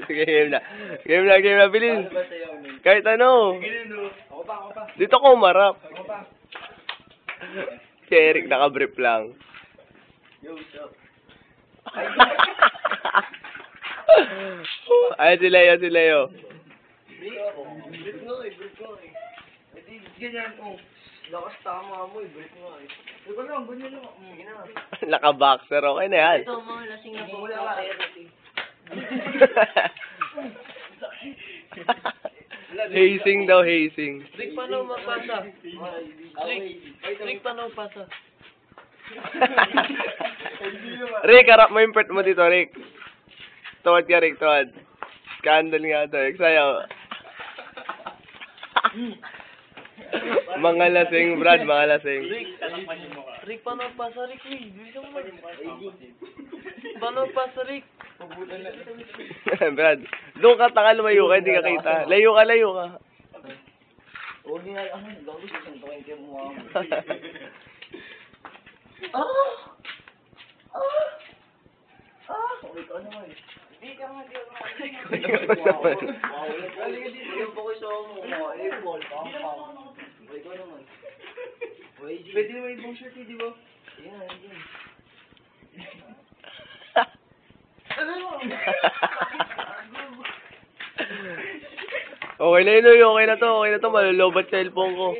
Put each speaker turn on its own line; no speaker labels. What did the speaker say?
Sige, game na. Game na, bilis. Kahit ano.
Ako pa.
Dito ko umarap.
Ako pa.
Si Eric naka-brief lang.
Yo, what's up?
Ay, si Leo.
Break nga eh. Hindi, ganyan kung lakas tama mo eh, break nga eh. Diba lang, ganyan lang. Sige na.
Naka-boxer, okay na yan.
Ito, mga lasing na po.
Wala ka.
Hazing daw, hazing.
Rick, paano mapasa? Rick, paano pasa?
Rick, harap mo yung pet mo dito, Rick. Tuwad ka, Rick, tuwad. Scandal nga to, Rick, sayo. Mga lasing, Brad, mga lasing.
Rick, paano pasa? Rick, bilisan mo na. Paano pasa, Rick?
Brad, doon ka, taka, lumayo ka, hindi ka kita. Layo ka.
Huwag niya, gago siya siyang 20 yung mukha mo. Okay ka naman. Hindi ka nga, Halika dito, yung po kayo sa mo. Ball, Okay ka naman. Pwede naman ibang shirt eh, di ba? Yan.
Okay na yun, okay na to, malulobat sa cellphone ko.